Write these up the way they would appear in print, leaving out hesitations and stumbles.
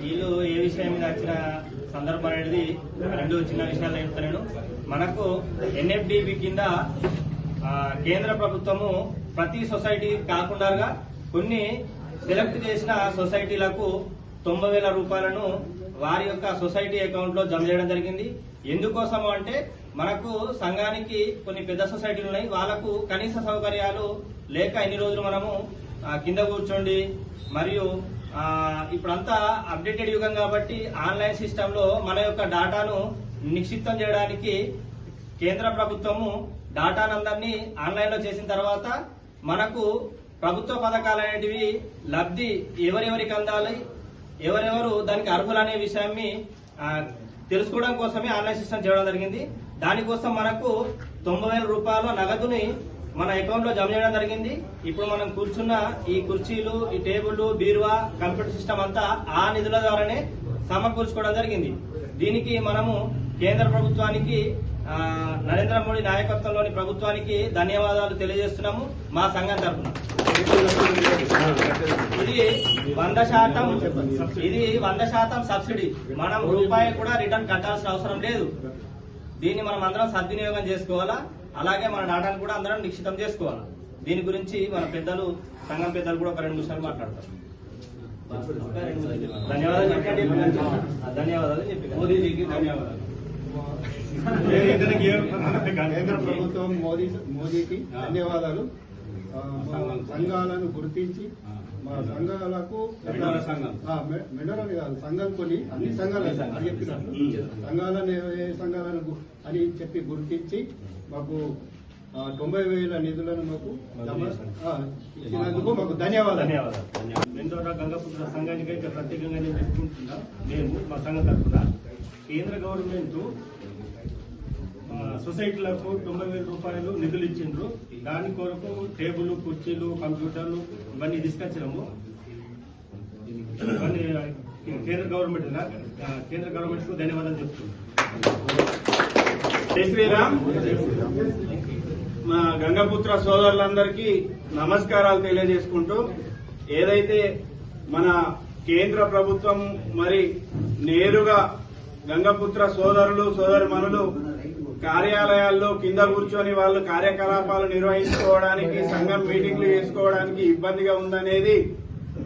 వీళ్ళు ఏ విషయం మీద వచ్చిన సందర్భం అనేది రెండు చిన్న విషయాలు చెప్తాను. మనకు ఎన్ఎఫ్డిబి కింద కేంద్ర ప్రభుత్వము ప్రతి సొసైటీ కాకుండా కొన్ని సెలెక్ట్ చేసిన సొసైటీలకు 90,000 రూపాయలను వారి యొక్క సొసైటీ అకౌంట్ లో జమ చేయడం జరిగింది. ఎందుకోసము అంటే మనకు సంఘానికి కొన్ని పెద్ద సొసైటీలు ఉన్నాయి, వాళ్ళకు కనీస సౌకర్యాలు లేక ఇన్ని రోజులు మనము కింద కూర్చోండి మరియు ఇప్పుడంతా అప్డేటెడ్ యుగం కాబట్టి ఆన్లైన్ సిస్టమ్ లో మన యొక్క డాటాను నిక్షిప్తం చేయడానికి కేంద్ర ప్రభుత్వము డాటానందరినీ ఆన్లైన్ లో చేసిన తర్వాత మనకు ప్రభుత్వ పథకాలు అనేటివి లబ్ధి ఎవరెవరికి అందాలి, ఎవరెవరు దానికి అర్హులు అనే విషయాన్ని తెలుసుకోవడం కోసమే ఆన్లైన్ సిస్టమ్ చేయడం జరిగింది. దానికోసం మనకు 90,000 రూపాయల నగదుని మన అకౌంట్ లో జమ చేయడం జరిగింది. ఇప్పుడు మనం కూర్చున్న ఈ కుర్చీలు, ఈ టేబుల్, బీరువా, కంప్యూటర్ సిస్టమ్ అంతా ఆ నిధుల ద్వారానే సమకూర్చుకోవడం జరిగింది. దీనికి మనము కేంద్ర ప్రభుత్వానికి, నరేంద్ర మోడీ నాయకత్వంలోని ప్రభుత్వానికి ధన్యవాదాలు తెలియజేస్తున్నాము మా సంఘం తరఫున. ఇది 100% సబ్సిడీ. మనం రూపాయి కూడా రిటర్న్ కట్టాల్సిన అవసరం లేదు. దీన్ని మనం అందరం సద్వినియోగం చేసుకోవాలా, అలాగే మన డాటాను కూడా అందరం నిశ్చితం చేసుకోవాలా. దీని గురించి మన పెద్దలు, సంఘం పెద్దలు కూడా ఒక 2 నిమిషాలు మాట్లాడతారు. ధన్యవాదాలు చెప్పండి. ధన్యవాదాలు చెప్పి మోదీజీకి ధన్యవాదాలు. కేంద్ర ప్రభుత్వం మోదీకి ధన్యవాదాలు. సంఘాలను గుర్తించి మా సంఘాలకు మెండలని కాదు, సంఘం కొని అన్ని సంఘాలు చెప్పినట్లు సంఘాలను ఏ సంఘాలను అని చెప్పి గుర్తించి మాకు 90,000 నిధులను మాకు ఇచ్చినందుకు మాకు ధన్యవాదాలు. మెండోరా గంగపుత్ర సంఘానికి ప్రత్యేకంగా నేను చెప్పుకుంటున్నా. మేము మా సంఘం తరఫున కేంద్ర గవర్నమెంట్ సొసైటీలకు 90,000 రూపాయలు నిధులు ఇచ్చిండ్రు. దాని కొరకు టేబుల్, కుర్చీలు, కంప్యూటర్లు ఇవన్నీ తీసుకొచ్చినాము. ఇవన్నీ కేంద్ర గవర్నమెంట్ కు ధన్యవాదాలు చెప్తున్నాం. జై శ్రీరామ్. మా గంగపుత్ర సోదరులందరికీ నమస్కారాలు తెలియజేసుకుంటూ, ఏదైతే మన కేంద్ర ప్రభుత్వం మరి నేరుగా గంగపుత్ర సోదరులు సోదరిమణులు కార్యాలయాల్లో కింద కూర్చొని వాళ్ళు కార్యకలాపాలు నిర్వహించుకోవడానికి, సంఘం మీటింగ్లు చేసుకోవడానికి ఇబ్బందిగా ఉందనేది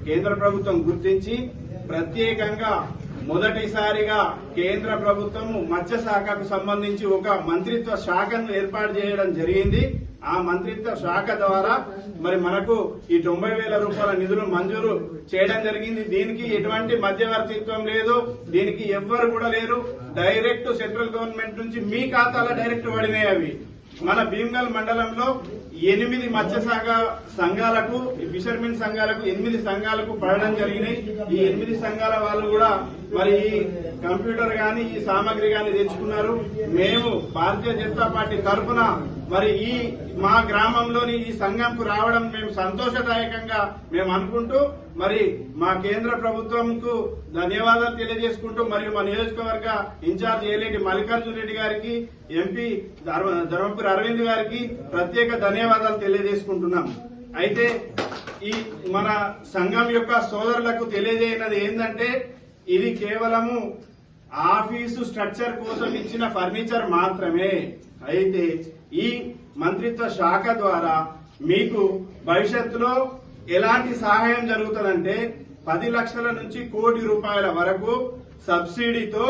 కేంద్ర ప్రభుత్వం గుర్తించి ప్రత్యేకంగా మొదటిసారిగా కేంద్ర ప్రభుత్వం మత్స్య శాఖకు సంబంధించి ఒక మంత్రిత్వ శాఖను ఏర్పాటు చేయడం జరిగింది. ఆ మంత్రిత్వ శాఖ ద్వారా మరి మనకు ఈ 90,000 రూపాయల నిధులు మంజూరు చేయడం జరిగింది. దీనికి ఎటువంటి మధ్యవర్తిత్వం లేదు, దీనికి ఎవ్వరు కూడా లేరు. డైరెక్ట్ సెంట్రల్ గవర్నమెంట్ నుంచి మీ ఖాతాలో డైరెక్ట్ పడినాయి. అవి మన భీమ్గల్ మండలంలో 8 మత్స్యశాఖ సంఘాలకు, ఫిషర్మెన్ సంఘాలకు 8 సంఘాలకు పడడం జరిగినాయి. ఈ 8 సంఘాల వాళ్ళు కూడా మరి ఈ కంప్యూటర్ గాని ఈ సామాగ్రి గాని తెచ్చుకున్నారు. మేము భారతీయ జనతా పార్టీ తరఫున మరి ఈ మా గ్రామంలోని ఈ సంఘంకు రావడం మేము సంతోషదాయకంగా మేము అనుకుంటూ మరి మా కేంద్ర ప్రభుత్వంకు ధన్యవాదాలు తెలియజేసుకుంటూ మరియు మా నియోజకవర్గ ఇన్ఛార్జ్ ఏలేటి మల్లికార్జున రెడ్డి గారికి, ఎంపీ ధర్మపురి అరవింద్ గారికి ప్రత్యేక ధన్యవాదాలు తెలియజేసుకుంటున్నాం. అయితే ఈ మన సంఘం యొక్క సోదరులకు తెలియజేయనది ఏంటంటే, ఇది కేవలము ఆఫీసు స్ట్రక్చర్ కోసం ఇచ్చిన ఫర్నిచర్ మాత్రమే. అయితే ఈ మంత్రిత్వ శాఖ ద్వారా మీకు భవిష్యత్తులో ఎలాంటి సహాయం జరుగుతుందంటే 10 లక్షల నుంచి 1 కోటి రూపాయల వరకు సబ్సిడీతో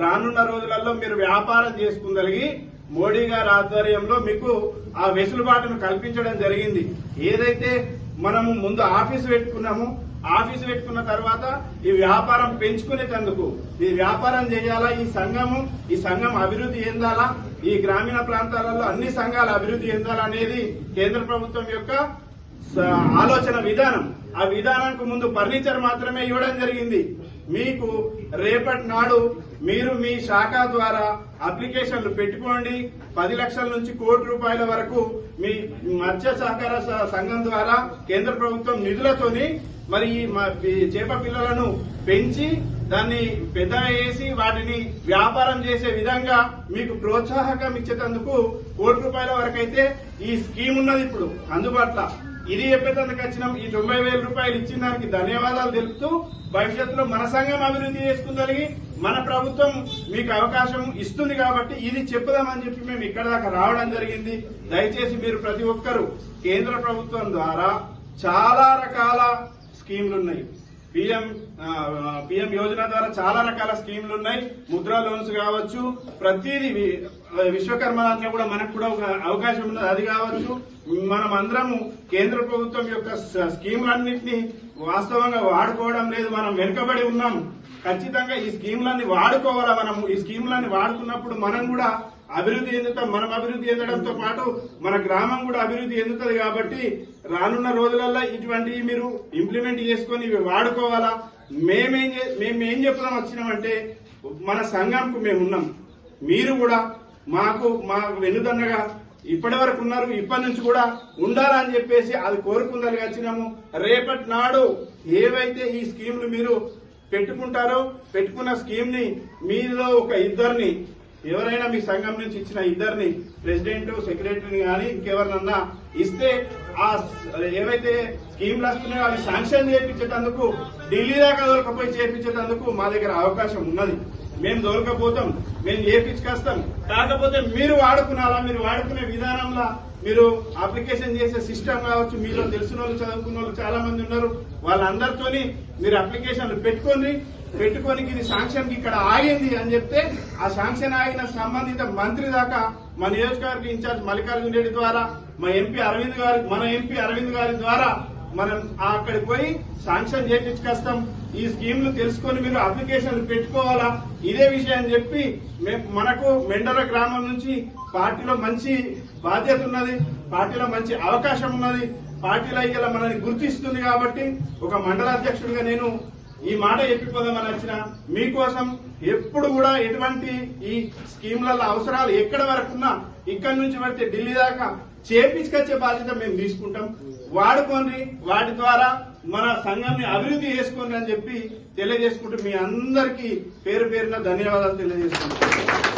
రానున్న రోజులలో మీరు వ్యాపారం చేసుకుందలిగి మోడీ గారి ఆధ్వర్యంలో మీకు ఆ వెసులుబాటును కల్పించడం జరిగింది. ఏదైతే మనము ముందు ఆఫీసు పెట్టుకున్నామో, ఆఫీసు పెట్టుకున్న తర్వాత ఈ వ్యాపారం పెంచుకునేందుకు ఈ వ్యాపారం చేయాలా, ఈ సంఘం అభివృద్ధి చెందాలా, ఈ గ్రామీణ ప్రాంతాలలో అన్ని సంఘాల అభివృద్ధి చెందాలా అనేది కేంద్ర ప్రభుత్వం యొక్క ఆలోచన విధానం. ఆ విధానానికి ముందు ఫర్నిచర్ మాత్రమే ఇవ్వడం జరిగింది. మీకు రేపటి నాడు మీరు మీ శాఖ ద్వారా అప్లికేషన్లు పెట్టుకోండి. 10 లక్షల నుంచి 1 కోటి రూపాయల వరకు మీ మత్స్య సహకార సంఘం ద్వారా కేంద్ర ప్రభుత్వం నిధులతోని మరి ఈ చేప పిల్లలను పెంచి దాన్ని పెద్దగా చేసి వాటిని వ్యాపారం చేసే విధంగా మీకు ప్రోత్సాహకం ఇచ్చేందుకు 1 కోటి రూపాయల వరకు అయితే ఈ స్కీమ్ ఉన్నది ఇప్పుడు అందుబాటులో. ఇది చెప్పేందుకు వచ్చినాం. ఈ 90,000 రూపాయలు ఇచ్చిన దానికి ధన్యవాదాలు తెలుపుతూ భవిష్యత్తులో మన సంఘం అభివృద్ధి చేసుకుందలిగి మన ప్రభుత్వం మీకు అవకాశం ఇస్తుంది కాబట్టి ఇది చెప్పుదామని చెప్పి మేము ఇక్కడ దాకా రావడం జరిగింది. దయచేసి మీరు ప్రతి ఒక్కరూ కేంద్ర ప్రభుత్వం ద్వారా చాలా రకాల స్కీమ్లు ఉన్నాయి. పిఎం యోజన ద్వారా చాలా రకాల స్కీమ్లు ఉన్నాయి. ముద్రా లోన్స్ కావచ్చు, ప్రతిదీ విశ్వకర్మ దాంట్లో కూడా మనకు కూడా ఒక అవకాశం ఉన్నది, అది కావచ్చు. మనం అందరము కేంద్ర ప్రభుత్వం యొక్క స్కీములన్నింటినీ వాస్తవంగా వాడుకోవడం లేదు, మనం వెనుకబడి ఉన్నాం. ఖచ్చితంగా ఈ స్కీములన్నీ వాడుకోవాలా. మనం ఈ స్కీములన్నీ వాడుకున్నప్పుడు మనం కూడా అభివృద్ధి చెందుతాం. మనం అభివృద్ధి చెందడంతో పాటు మన గ్రామం కూడా అభివృద్ధి చెందుతుంది. కాబట్టి రానున్న రోజులలో ఇటువంటివి మీరు ఇంప్లిమెంట్ చేసుకొని ఇవి వాడుకోవాలా. మేమేం చెప్తాం వచ్చినామంటే మన సంఘంకు మేము ఉన్నాం, మీరు కూడా మాకు వెన్నుదన్నగా ఇప్పటి వరకు ఉన్నారు, ఇప్పటి నుంచి కూడా ఉండాలని చెప్పేసి అది కోరుకుందని వచ్చినాము. రేపటి నాడు ఏవైతే ఈ స్కీమ్లు మీరు పెట్టుకుంటారో పెట్టుకున్న స్కీమ్ ని మీలో ఒక ఇద్దరిని, ఎవరైనా మీ సంఘం నుంచి ఇచ్చిన ఇద్దరిని, ప్రెసిడెంట్, సెక్రటరీని కానీ ఇంకెవరినన్నా ఇస్తే ఆ ఏవైతే స్కీమ్లు వస్తున్నాయో అవి శాంక్షన్ చేయించేటందుకు ఢిల్లీ దాకా దొరకపోయి చేయించేటందుకు మా దగ్గర అవకాశం ఉన్నది. మేము దొరకపోతాం, మేము చేయించుకొస్తాం. కాకపోతే మీరు వాడుకున్నారా, మీరు వాడుకునే విధానంలో మీరు అప్లికేషన్ చేసే సిస్టమ్ కావచ్చు, మీలో తెలిసిన వాళ్ళు చదువుకున్న వాళ్ళు చాలా మంది ఉన్నారు, వాళ్ళందరితోని మీరు అప్లికేషన్లు పెట్టుకొని ఇది శాంక్షన్ ఇక్కడ ఆగింది అని చెప్తే ఆ శాంక్షన్ ఆగిన సంబంధిత మంత్రి దాకా మా నియోజకవర్గ ఇన్ఛార్జ్ మల్లికార్జున రెడ్డి ద్వారా మన ఎంపీ అరవింద్ గారి ద్వారా మనం అక్కడికి పోయి శాంక్షన్ చేయించుకొస్తాం. ఈ స్కీమ్లు తెలుసుకొని మీరు అప్లికేషన్లు పెట్టుకోవాలా. ఇదే విషయం చెప్పి మనకు మెండర గ్రామం నుంచి పార్టీలో మంచి బాధ్యత ఉన్నది, పార్టీలో మంచి అవకాశం ఉన్నది, పార్టీలో ఇలా మనల్ని గుర్తిస్తుంది. కాబట్టి ఒక మండల అధ్యక్షుడిగా నేను ఈ మాట చెప్పిపోదామని వచ్చిన మీకోసం ఎప్పుడు కూడా ఎటువంటి ఈ స్కీమ్లలో అవసరాలు ఎక్కడ వరకున్నా ఇక్కడి నుంచి పడితే ఢిల్లీ దాకా చేపించుకొచ్చే బాధ్యత మేము తీసుకుంటాం. వాడుకోండి, వాటి ద్వారా మన సంఘాన్ని అభివృద్ధి చేసుకోండి అని చెప్పి తెలియజేసుకుంటూ మీ అందరికీ పేరు పేరున ధన్యవాదాలు తెలియజేసుకుంటాం.